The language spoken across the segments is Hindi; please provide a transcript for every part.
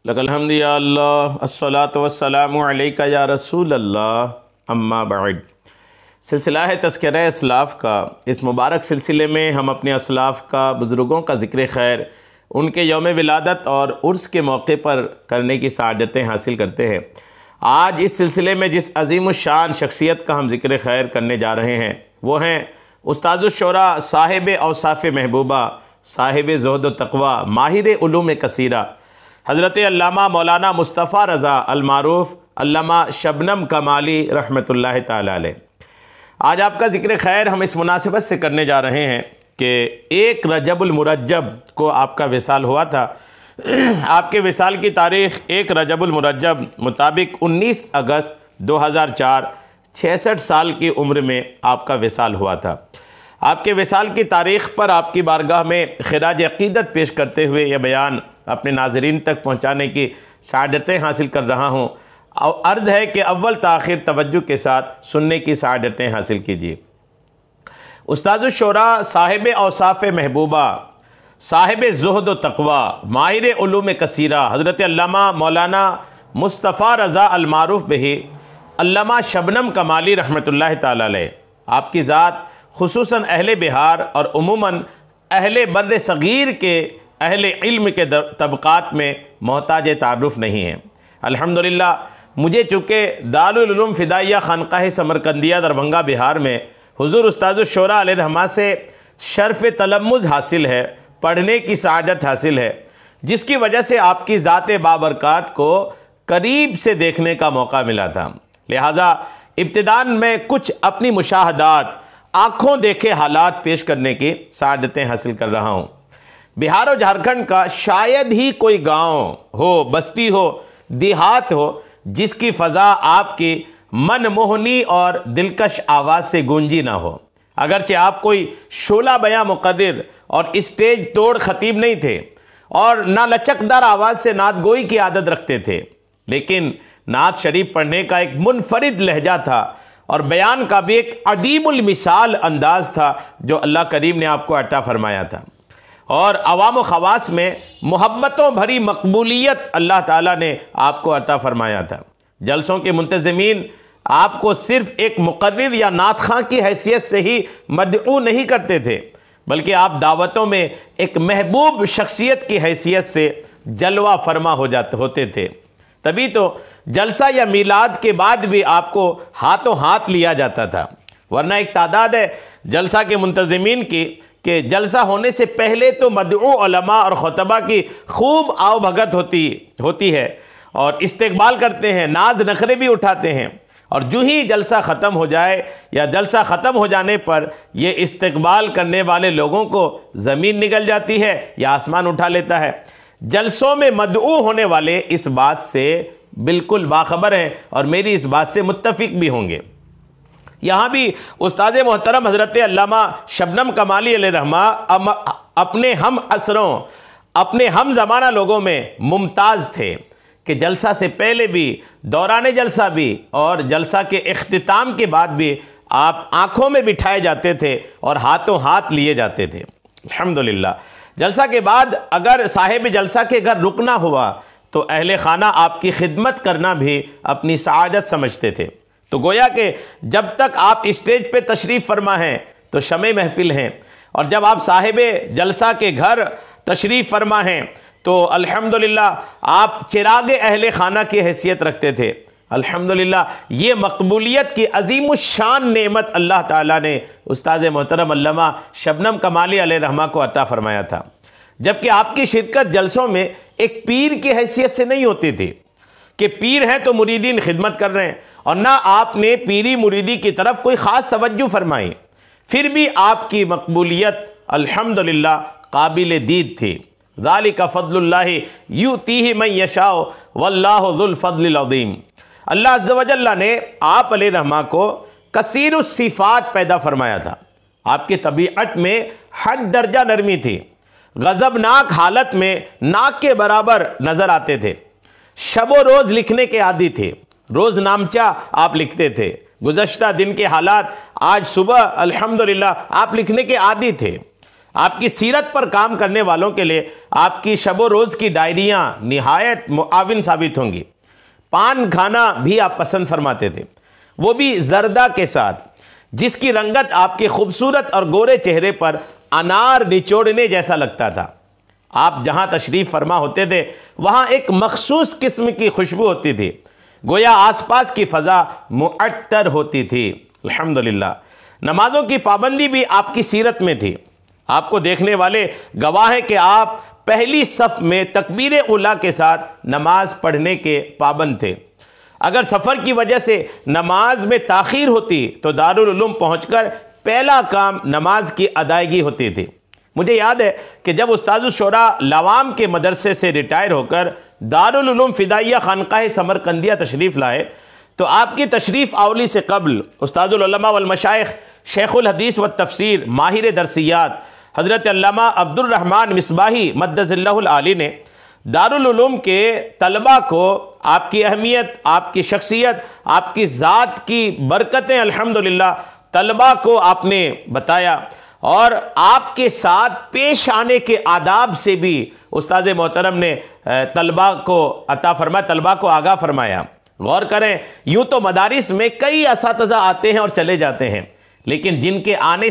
लकल हम्द या अल्लाह अस्सलातु वस्सलामु अलैका या रसूल अल्लाह अम्मा बाद। सिलसिला है तज़किरा असलाफ़ का। इस मुबारक सिलसिले में हम अपने असलाफ़ का, बुज़ुर्गों का ज़िक्र खैर, उनके यौम विलादत और उर्स के मौके पर करने की सआदतें हासिल करते हैं। आज इस सिलसिले में जिस अज़ीमुश्शान शख्सियत का हम ज़िक्र खैर करने जा रहे हैं वो हैं उस्तादुश्शोरा, साहिब औसाफ़ महबूबा, साहिब ज़ुहद व तक़वा, माहिर उलूम कसीरा, हज़रत अल्लामा मौलाना मुस्तफ़ा रज़ा अल-मारूफ़ अल्लामा शबनम कमाली रहमतुल्लाहि ताला अलैह। आज आपका ज़िक्र खैर हम इस मुनासिबत से करने जा रहे हैं कि 1 रजबुल मुरज्जब को आपका विसाल हुआ था। आपके विसाल की तारीख़ 1 रजबुल मुरज्जब मुताबिक 19 अगस्त 2004, 66 साल की उम्र में आपका विसाल हुआ था। आपके विसाल की तारीख़ पर आपकी बारगाह में खिराज अक़ीदत पेश करते हुए यह बयान अपने नाज़रीन तक पहुँचाने की सआदतें हासिल कर रहा हूँ। और अर्ज़ है कि अव्वल ताख़िर तवज्जो के साथ सुनने की सआदतें हासिल कीजिए। उस्तादुश्शोरा, साहिब औसाफ़ महबूबा, साहिब ज़ुहद व तक़वा, माहिर उलूम कसीरा, हज़रत अल्लामा मौलाना मुस्तफ़ा रज़ा अल-मारूफ़ बिही अल्लामा शबनम कमाली रहमतुल्लाहि ताला अलैह। आपकी ज़ात खुसूसन अहले बिहार और उमूमन अहले बर्र सग़ीर के अहले इल्म के तबक़ात में मोहताज तारुफ़ नहीं है। अल्हम्दुलिल्लाह मुझे चूँकि दारुल उलूम फ़िदाइया ख़ानक़ाह समरकंदिया दरभंगा बिहार में हुज़ूर उस्तादुश्शोरा अलैहि रहमा से शर्फ़ तलम्मुज़ हासिल है, पढ़ने की सआदत हासिल है, जिसकी वजह से आपकी ज़ात बाबरकात को करीब से देखने का मौका मिला था। लिहाजा इब्तिदान में कुछ अपनी मुशाहदात, आँखों देखे हालात पेश करने की सआदतें हासिल कर रहा हूँ। बिहार और झारखंड का शायद ही कोई गांव हो, बस्ती हो, देहात हो जिसकी फ़ज़ा आपकी मनमोहनी और दिलकश आवाज़ से गूंजी ना हो। अगरचे आप कोई शोला बयां मुक़र्रिर और स्टेज तोड़ ख़तीब नहीं थे और ना लचकदार आवाज़ से नात गोई की आदत रखते थे, लेकिन नात शरीफ पढ़ने का एक मुनफरिद लहजा था और बयान का भी एक अदीमुल मिसाल अंदाज़ था जो अल्लाह करीम ने आपको अता फ़रमाया था। और अवाम व ख़वास में मोहब्बतों भरी मकबूलियत अल्लाह ताला ने आपको अता फ़रमाया था। जलसों के मुंतज़मीन आपको सिर्फ़ एक मुक़र्रिर या नात ख़ां की हैसियत से ही मदऊ नहीं करते थे, बल्कि आप दावतों में एक महबूब शख्सियत की हैसियत से जलवा फरमा होते थे। तभी तो जलसा या मीलाद के बाद भी आपको हाथों हाथ लिया जाता था। वरना एक तादाद है जलसा के मुंतज़मीन की कि जलसा होने से पहले तो मदऊ उलमा और खुतबा की खूब आओ भगत होती है और इस्तकबाल करते हैं, नाज नखरे भी उठाते हैं, और जो ही जलसा ख़त्म हो जाए या जलसा ख़त्म हो जाने पर ये इस्तकबाल करने वाले लोगों को ज़मीन निगल जाती है या आसमान उठा लेता है। जलसों में मदऊ होने वाले इस बात से बिल्कुल बाखबर हैं और मेरी इस बात से मुत्तफ़िक भी होंगे। यहाँ भी उस्ताद मोहतरम हज़रत अल्लामा शबनम कमाली अलैहि रहमा अपने हम असरों, अपने हम ज़माना लोगों में मुमताज़ थे कि जलसा से पहले भी, दौरान जलसा भी और जलसा के इख्तिताम के बाद भी आप आँखों में बिठाए जाते थे और हाथों हाथ लिए जाते थे। अल्हम्दुलिल्लाह जलसा के बाद अगर साहिब जलसा के घर रुकना हुआ तो अहले खाना आपकी खिदमत करना भी अपनी सआदत समझते थे। तो गोया कि जब तक आप स्टेज पे तशरीफ़ फरमा हैं तो शमे महफिल हैं, और जब आप साहिब जलसा के घर तशरीफ़ फरमा हैं तो अल्हम्दुलिल्लाह आप चिराग अहले खाना की हैसियत रखते थे। अल्हम्दुलिल्लाह ये मकबूलियत की अज़ीमुश्शान नेमत अल्लाह ताला ने उस्ताद मोहतरम अल्लामा शबनम कमाली अलैहि रहमा को अता फ़रमाया था। जबकि आपकी शिरकत जलसों में एक पीर की हैसियत से नहीं होती थी कि पीर हैं तो मुरीदीन खिदमत कर रहे हैं, और ना आपने पीरी मुरीदी की तरफ कोई ख़ास तवज्जो फरमाई, फिर भी आपकी मकबूलियत अल्हम्दुलिल्लाह काबिल दीद थी। ज़ालिका फ़ज़्लुल्लाहि युतीहि मन यशाअ वल्लाहु ज़ुल फ़ज़्लिल अज़ीम। अल्लाह अज़्ज़ व जल्ला ने आप अलैहि रहमा को कसीरुस सिफ़ात पैदा फरमाया था। आपकी तबीअत में हद दर्जा नरमी थी, गज़बनाक हालत में नाक के बराबर नज़र आते थे, शबो रोज़ लिखने के आदी थे, रोज़ नामचा आप लिखते थे, गुज़श्ता दिन के हालात आज सुबह अल्हम्दुलिल्लाह आप लिखने के आदी थे। आपकी सीरत पर काम करने वालों के लिए आपकी शबो रोज़ की डायरियाँ निहायत मुआविन साबित होंगी। पान खाना भी आप पसंद फरमाते थे, वो भी जर्दा के साथ, जिसकी रंगत आपके खूबसूरत और गोरे चेहरे पर अनार निचोड़ने जैसा लगता था। आप जहाँ तशरीफ़ फरमा होते थे वहाँ एक मखसूस किस्म की खुशबू होती थी, गोया आसपास की फ़ज़ा मुअत्तर होती थी। अल्हम्दुलिल्लाह। नमाज़ों की पाबंदी भी आपकी सीरत में थी। आपको देखने वाले गवाह हैं कि आप पहली सफ़ में तकबीर उला के साथ नमाज पढ़ने के पाबंद थे। अगर सफ़र की वजह से नमाज में ताख़ीर होती तो दारुल उलूम पहुँचकर पहला काम नमाज की अदायगी होती थी। मुझे याद है कि जब उस्तादुश शोरा लवाम के मदरसे से रिटायर होकर दारुल उलूम फ़िदाइया खानकाह समरकंदिया तशरीफ़ लाए तो आपकी तशरीफ़ आवली से कबल उस्तादुल उलमा वल मशाइख शेखुल हदीस व तफसीर माहिर दरसियात हज़रत अल्लामा अब्दुर रहमान मिसबाही मद्दज़िल्लाहुल आली ने दारुल उलूम के तलबा को आपकी अहमियत, आपकी शख्सियत, आपकी ज़ात की बरकतें अल्हम्दुलिल्लाह तलबा को आपने बताया और आपके साथ पेश आने के आदाब से भी उस्ताद मोहतरम ने तलबा को अता फरमाया, तलबा को आगाह फरमाया। गौर करें, यूँ तो मदारिस में कई असातिज़ा आते हैं और चले जाते हैं, लेकिन जिनके आने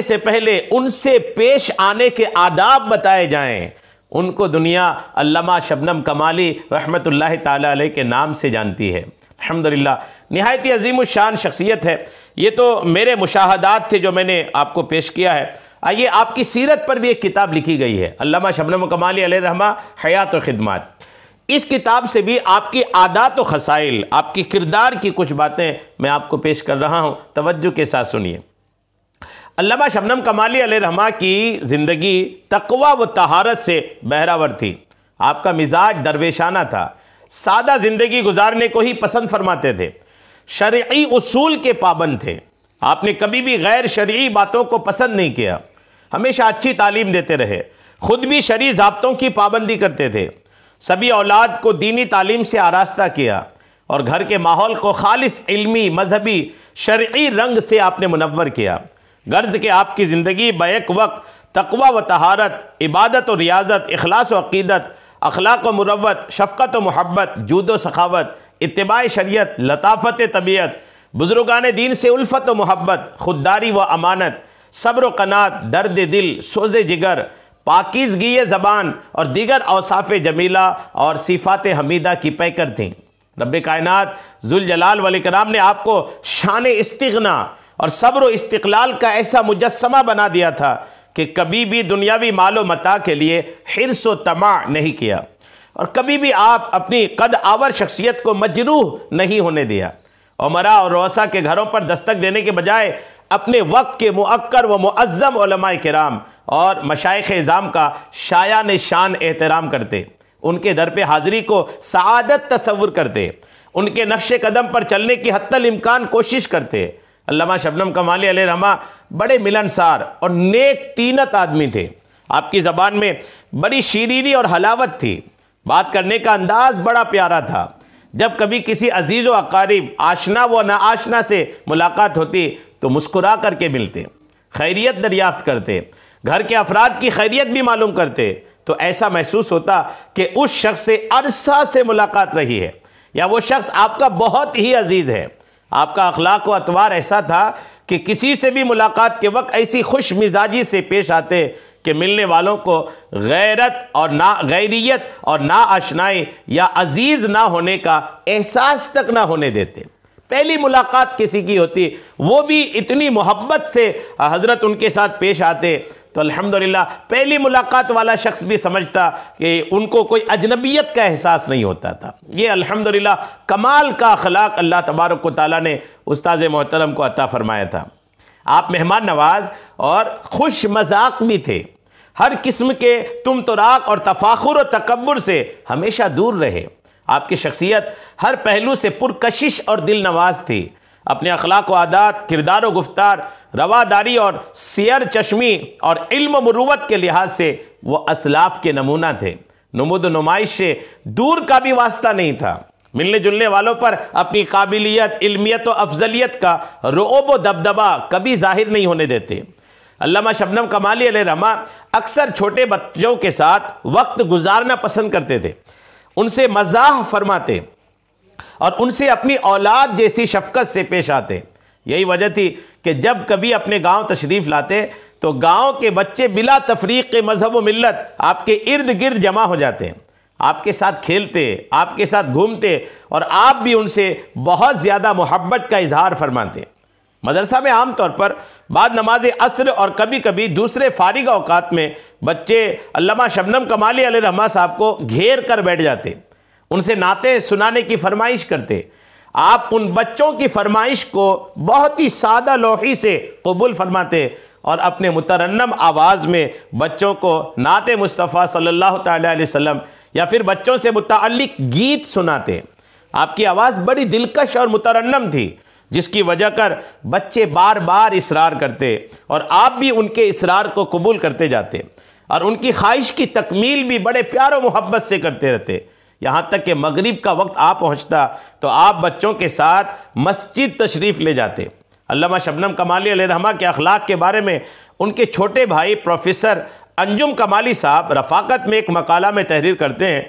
से पहले उनसे पेश आने के आदाब बताए जाएं, उनको दुनिया अल्लामा शबनम कमाली रहमतुल्लाहि ताला अलैह के नाम से जानती है। अल्हम्दुलिल्लाह, निहायत अज़ीमुश्शान शख्सियत है। ये तो मेरे मुशाहदात थे जो मैंने आपको पेश किया है। आइए, आपकी सीरत पर भी एक किताब लिखी गई है, अल्लामा शबनम कमाली अलैह रहमा हयात व खिदमत। इस किताब से भी आपकी आदात व खसाइल, आपकी किरदार की कुछ बातें मैं आपको पेश कर रहा हूँ, तवज्जो के साथ सुनिए। अल्लामा शबनम कमाली अलैह रहमा की ज़िंदगी तक़वा व तहारत से बहरावर थी। आपका मिजाज दरवेशाना था, सादा ज़िंदगी गुजारने को ही पसंद फरमाते थे, शरई उसूल के पाबंद थे। आपने कभी भी गैर शरई बातों को पसंद नहीं किया, हमेशा अच्छी तालीम देते रहे, ख़ुद भी शरई ज़ाब्तों की पाबंदी करते थे, सभी औलाद को दीनी तालीम से आरास्ता किया और घर के माहौल को खालिस इल्मी, मजहबी, शरई रंग से आपने मुनव्वर किया। गर्ज के आपकी ज़िंदगी बैक वक्त तक़वा व तहारत, इबादत व रियाज़त, इखलास व अक़ीदत, अखलाक व मुरव्वत, शफ़क़त व मोहब्बत, जूद व सखावत, इत्तिबाए शरीयत, लताफ़त तबीयत, बुज़ुर्गान दीन से उल्फ़त व मोहब्बत, ख़ुददारी व अमानत, सब्र व क़नात, दर्द दिल, सोज़े जिगर, पाकीज़गी ज़बान और दीगर औसाफ़ जमीला और सिफ़ात हमीदा की पैकर थीं। रब्बे कायनात ज़ुल जलाल वल इकराम ने आपको शान इस्तिग़ना और सब्र व इस्तिक़लाल का ऐसा मुजस्समा बना दिया था कि कभी भी दुनियावी मालो मता के लिए हिर्स व तमा नहीं किया और कभी भी आप अपनी कद आवर शख्सियत को मजरूह नहीं होने दिया। उमरा और रौसा के घरों पर दस्तक देने के बजाय अपने वक्त के मुअक्कर व मुअज़्ज़म उलमाए किराम और मशाइख़ इज़ाम का शायान शान एहतराम करते, उनके दर पे हाज़िरी को सआदत तसव्वुर करते, उनके नक्शे कदम पर चलने की हत्तल इम्कान कोशिश करते। अल्लामा शबनम कमाली अलैह रहमा बड़े मिलनसार और नेक तीनत आदमी थे। आपकी ज़बान में बड़ी शीरीनी और हलावत थी, बात करने का अंदाज़ बड़ा प्यारा था। जब कभी किसी अजीज़ व अकारीब, आशना व नाआशना से मुलाकात होती तो मुस्कुरा करके मिलते, खैरियत दरियाफ़्त करते, घर के अफराद की खैरियत भी मालूम करते, तो ऐसा महसूस होता कि उस शख्स से अरसा से मुलाकात रही है या वो शख्स आपका बहुत ही अजीज़ है। आपका अखलाक व अतवार ऐसा था कि किसी से भी मुलाकात के वक्त ऐसी खुश मिजाजी से पेश आते कि मिलने वालों को गैरियत और ना आशनाई या अजीज़ ना होने का एहसास तक ना होने देते। पहली मुलाकात किसी की होती, वो भी इतनी मोहब्बत से हज़रत उनके साथ पेश आते तो अल्हम्दुलिल्लाह पहली मुलाकात वाला शख्स भी समझता कि उनको कोई अजनबियत का एहसास नहीं होता था। ये अल्हम्दुलिल्लाह कमाल का अखलाक अल्लाह तबारक व तआला ने उस्ताद मोहतरम को अता फरमाया था। आप मेहमान नवाज और खुश मजाक भी थे, हर किस्म के तुम तराक और तफाखुर और तकब्बुर से हमेशा दूर रहे। आपकी शख्सियत हर पहलू से पुरकशिश और दिल नवाज थी। अपने अखलाक व आदात, किरदार व गुफ्तार, रवादारी और सियर चश्मी और इल्म मुरुवत के लिहाज से वो असलाफ के नमूना थे। नमूद नुमाइश से दूर का भी वास्ता नहीं था। मिलने जुलने वालों पर अपनी काबिलियत, इल्मियत व अफजलियत का रोब व दबदबा कभी जाहिर नहीं होने देते। अल्लामा शबनम कमाली अलैहिर्रहमा अक्सर छोटे बच्चों के साथ वक्त गुजारना पसंद करते थे, उनसे मज़ाह फरमाते और उनसे अपनी औलाद जैसी शफकत से पेश आते। यही वजह थी कि जब कभी अपने गांव तशरीफ़ लाते तो गांव के बच्चे बिला तफरीक के मज़हब व मिल्लत आपके इर्द गिर्द जमा हो जाते हैं, आपके साथ खेलते, आपके साथ घूमते और आप भी उनसे बहुत ज़्यादा मोहब्बत का इजहार फरमाते। मदरसा में आम तौर पर बाद नमाज असर और कभी कभी दूसरे फारिग औकात में बच्चे अल्लामा शबनम कमाली अलैहिर्रहमा साहब को घेर कर बैठ जाते, उनसे नाते सुनाने की फरमाइश करते। आप उन बच्चों की फरमाइश को बहुत ही सादा लोही से कबूल फरमाते और अपने मुतरन्नम आवाज़ में बच्चों को नाते मुस्तफ़ा सल्लल्लाहु तआला अलैहि वसल्लम या फिर बच्चों से मुताल्लिक गीत सुनाते। आपकी आवाज़ बड़ी दिलकश और मुतरन्नम थी, जिसकी वजह कर बच्चे बार बार इसरार करते और आप भी उनके इसरार को कबूल करते जाते और उनकी ख्वाहिश की तकमील भी बड़े प्यार और मोहब्बत से करते रहते। यहाँ तक कि मगरिब का वक्त आ पहुँचता तो आप बच्चों के साथ मस्जिद तशरीफ़ ले जाते। अल्लामा शबनम कमाली अलैहिर्रहमा के अखलाक के बारे में उनके छोटे भाई प्रोफेसर अंजुम कमाली साहब रफ़ाकत में एक मकाला में तहरीर करते हैं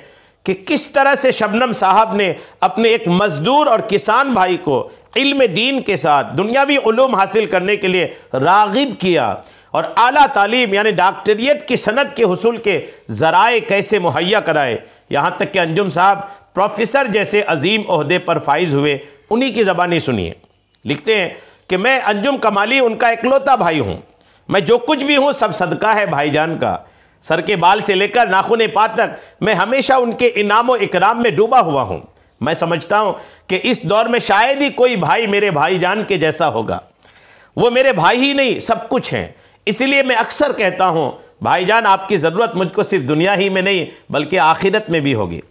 कि किस तरह से शबनम साहब ने अपने एक मज़दूर और किसान भाई को इल्म दीन के साथ दुनियावी उलूम हासिल करने के लिए राग़िब किया और आला तालीम यानी डॉक्टरियत की सनद के हुसूल के ज़राए कैसे मुहैया कराए। यहाँ तक कि अंजुम साहब प्रोफेसर जैसे अजीम ओहदे पर फाइज हुए। उन्हीं की ज़बानी सुनिए। लिखते हैं कि मैं अंजुम कमाली उनका इकलौता भाई हूँ, मैं जो कुछ भी हूँ सब सदका है भाईजान का। सर के बाल से लेकर नाखून पाँ तक मैं हमेशा उनके इनाम व इकराम में डूबा हुआ हूँ। मैं समझता हूँ कि इस दौर में शायद ही कोई भाई मेरे भाईजान के जैसा होगा। वो मेरे भाई ही नहीं सब कुछ हैं, इसीलिए मैं अक्सर कहता हूँ भाईजान आपकी ज़रूरत मुझको सिर्फ दुनिया ही में नहीं बल्कि आखिरत में भी होगी।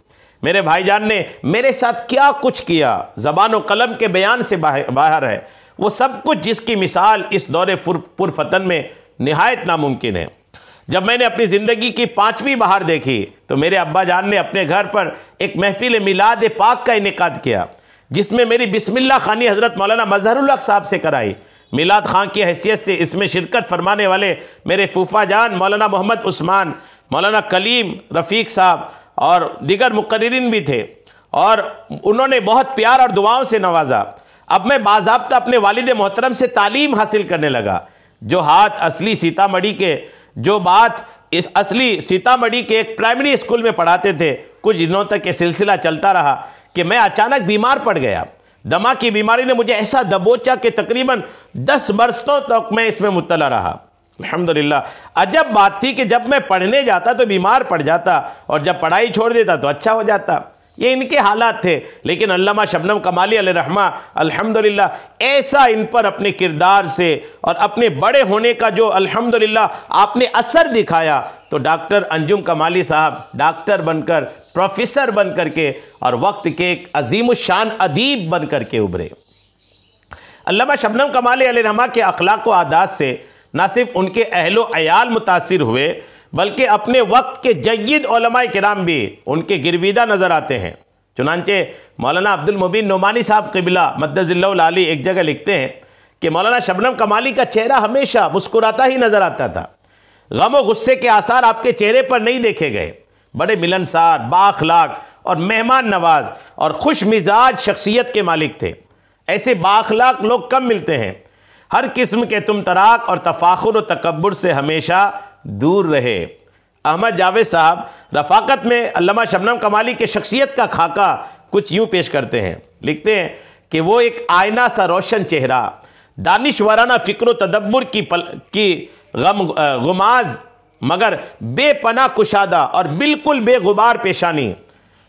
मेरे भाईजान ने मेरे साथ क्या कुछ किया ज़बान व कलम के बयान से बाहर है, वो सब कुछ जिसकी मिसाल इस दौरे पुरफतन में निहायत नामुमकिन है। जब मैंने अपनी ज़िंदगी की 5वीं बहार देखी तो मेरे अब्बा जान ने अपने घर पर एक महफिल मिलाद पाक का इनेकाद किया, जिसमें मेरी बिस्मिल्लाह खानी हज़रत मौलाना मज़हरुल हक साहब से कराई। मिलाद खां की हैसियत से इसमें शिरकत फरमाने वाले मेरे फूफा जान मौलाना मोहम्मद उस्मान, मौलाना कलीम रफ़ीक साहब और दीगर मुक़र्रिरीन भी थे और उन्होंने बहुत प्यार और दुआओं से नवाजा। अब मैं बाज़ाब्ता अपने वालिद मोहतरम से तालीम हासिल करने लगा। जो हाथ असली सीतामढ़ी के जो बात इस असली सीतामढ़ी के एक प्राइमरी स्कूल में पढ़ाते थे, कुछ दिनों तक ये सिलसिला चलता रहा कि मैं अचानक बीमार पड़ गया। दमा की बीमारी ने मुझे ऐसा दबोचा कि तकरीबन 10 बरसों तक मैं इसमें मुब्तला रहा। अल्हम्दुलिल्लाह। अजब बात थी कि जब मैं पढ़ने जाता तो बीमार पड़ जाता और जब पढ़ाई छोड़ देता तो अच्छा हो जाता। ये इनके हालात थे, लेकिन अल्लामा शबनम कमाली अलैहिर्रहमा अल्हम्दुलिल्लाह ऐसा इन पर अपने किरदार से और अपने बड़े होने का जो अल्हम्दुलिल्लाह आपने असर दिखाया, तो डॉक्टर अंजुम कमाली साहब डॉक्टर बनकर, प्रोफेसर बन करके और वक्त के एक अजीमुशान अदीब बन करके उभरे। अल्लामा शबनम कमाली अलैहिर्रहमा के अखलाक व आदात से न सिर्फ उनके अहलो अयाल मुतासिर हुए बल्कि अपने वक्त के जय्यद उलमाए किराम भी उनके गिरविदा नज़र आते हैं। चुनांचे मौलाना अब्दुल मुबीन नोमानी साहब क़िबला मद्दज़िल्लहुल आली एक जगह लिखते हैं कि मौलाना शबनम कमाली का चेहरा हमेशा मुस्कुराता ही नज़र आता था। गम व गुस्से के आसार आपके चेहरे पर नहीं देखे गए। बड़े मिलनसार, बाअखलाक और मेहमान नवाज और खुश मिजाज शख्सियत के मालिक थे। ऐसे बाअखलाक लोग कम मिलते हैं। हर किस्म के तुम तराक और तफाखुर व तकब्बुर से हमेशा दूर रहे। अहमद जावेद साहब रफ़ाकत में अल्लामा शबनम कमाली के शख्सियत का खाका कुछ यूँ पेश करते हैं। लिखते हैं कि वो एक आयना सा रोशन चेहरा, दानिशवराना फ़िक्र तदब्बुर की गुमाज मगर बेपना कुशादा और बिल्कुल बेगुबार पेशानी,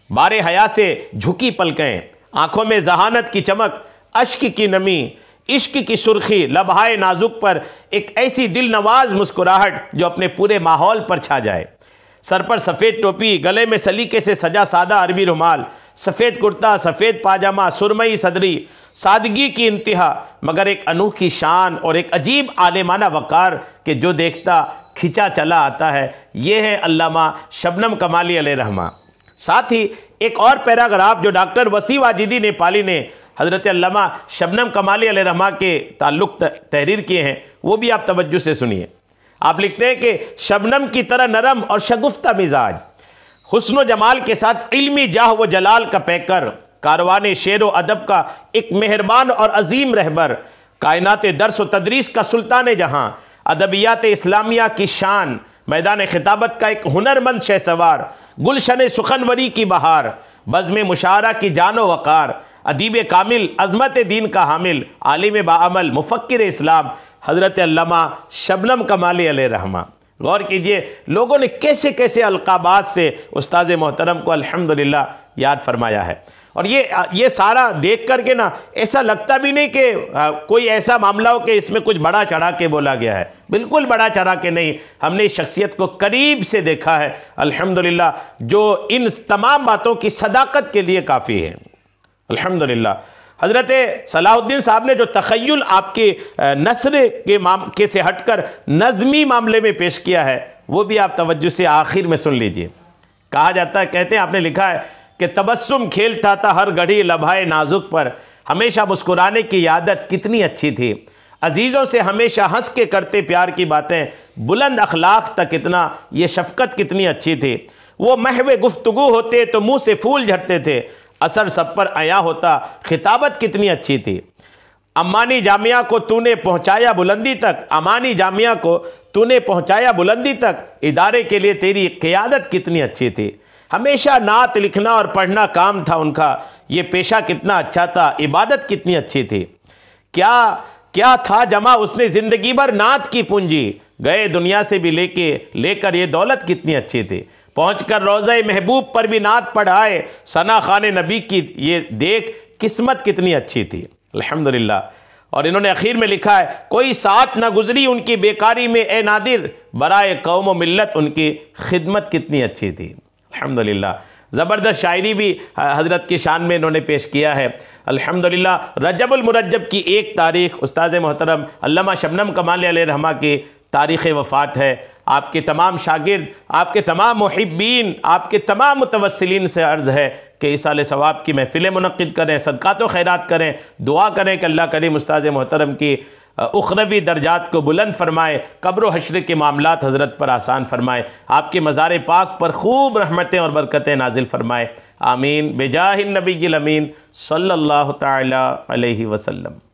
बारे हया से झुकी पलकें, आँखों में जहानत की चमक, अश्क की नमी, इश्क की सुर्खी, लबहाए नाजुक पर एक ऐसी दिल नवाज मुस्कुराहट जो अपने पूरे माहौल पर छा जाए। सर पर सफ़ेद टोपी, गले में सलीके से सजा सादा अरबी रुमाल, सफ़ेद कुर्ता, सफ़ेद पाजामा, सुरमई सदरी, सादगी की इंतहा मगर एक अनोखी शान और एक अजीब आलिमाना वक़ार के जो देखता खिंचा चला आता है। ये है अल्लामा शबनम कमाली अलैहिर्रहमा। साथ ही एक और पैराग्राफ जो डॉक्टर वसी वाजिदी नेपाली ने हज़रत अल्लामा शबनम कमाली अलैहिर्रहमा के ताल्लुक़ तहरीर किए हैं, वो भी आप तवज्जो से सुनिए। आप लिखते हैं कि शबनम की तरह नरम और शगुफ्ता मिजाज, हुस्न जमाल के साथ इल्मी जाह व जलाल का पैकर, कारवान शेर व अदब का एक मेहरबान और अजीम रहबर, कायनात दर्स व तदरीस का सुल्तान जहां, अदबियात इस्लामिया की शान, मैदान खिताबत का एक हुनरमंद शहसवार, गुलशन सुखनवरी की बहार, बज़्म मुशारा की जानो वक़ार, अदीब कामिल, अज़मत दीन का हामिल, आलिम बाअमल, मुफ़क्किर इस्लाम, हज़रत अल्लामा शबनम कमाली अलैहिर्रहमा। गौर कीजिए लोगों ने कैसे कैसे अलक़ाबात से उस्ताद मोहतरम को अल्हम्दुलिल्लाह याद फरमाया है। और ये सारा देख कर के ना ऐसा लगता भी नहीं कि कोई ऐसा मामला हो कि इसमें कुछ बड़ा चढ़ा के बोला गया है। बिल्कुल बड़ा चढ़ा के नहीं, हमने इस शख्सियत को करीब से देखा है अल्हम्दुलिल्लाह, जो इन तमाम बातों की सदाकत के लिए काफ़ी है अल्हम्दुलिल्लाह। हज़रत सलाहुद्दीन साहब ने जो तख़य्युल आपके नस्र के से हटकर नज़मी मामले में पेश किया है वो भी आप तवज्जो से आखिर में सुन लीजिए। कहा जाता है, कहते हैं, आपने लिखा है कि तबस्सुम खेलता था हर घड़ी लम्हाए नाजुक पर, हमेशा मुस्कुराने की आदत कितनी अच्छी थी, अजीज़ों से हमेशा हंस के करते प्यार की बातें, बुलंद अखलाक तक इतना, ये शफ़क़त कितनी अच्छी थी, वो महवे गुफ्तगू होते तो मुँह से फूल झड़ते थे, असर सब पर आया होता, खिताबत कितनी अच्छी थी, अम्मानी जामिया को तूने पहुँचाया बुलंदी तक, अमानी जामिया को तूने पहुँचाया बुलंदी तक, इदारे के लिए तेरी क़ियादत कितनी अच्छी थी, हमेशा नात लिखना और पढ़ना काम था उनका, ये पेशा कितना अच्छा था, इबादत कितनी अच्छी थी, क्या क्या था जमा उसने ज़िंदगी भर नात की पूंजी, गए दुनिया से भी लेकर ये दौलत कितनी अच्छी थी, पहुंचकर रोज़े महबूब पर भी नात पढ़ाए, सना खाने नबी की ये देख किस्मत कितनी अच्छी थी अल्हम्दुलिल्लाह। और इन्होंने आखिर में लिखा है, कोई साथ ना गुजरी उनकी बेकारी में ए नादिर, बराए कौम व मिल्लत उनकी खिदमत कितनी अच्छी थी अल्हम्दुलिल्लाह। ज़बरदस्त शायरी भी हज़रत की शान में इन्होंने पेश किया है अल्हम्दुलिल्लाह। रजबुल मुरज्जब की 1 तारीख़ उस्ताद मोहतरम अल्लामा शबनम कमाली अलैहिर्रहमा की तारीख़ वफ़ात है। आपके तमाम शागिर्द, आपके तमाम मुहिब्बीन, आपके तमाम मुतवस्सिलीन से अर्ज़ है कि इसाले सवाब की महफ़िलें मुनक़्क़िद करें, सदक़ात व खैरात करें, दुआ करें कि अल्लाह करीम उस्ताद मोहतरम की उख़रवी दर्जात को बुलंद फरमाए, कब्र व हश्र के मामलात हज़रत पर आसान फरमाए, आपके मज़ार पाक पर खूब रहमतें और बरकतें नाजिल फरमाए। आमीन बेजाहिन नबील अमीन सल्लल्लाहु तआला अलैहि वसल्लम।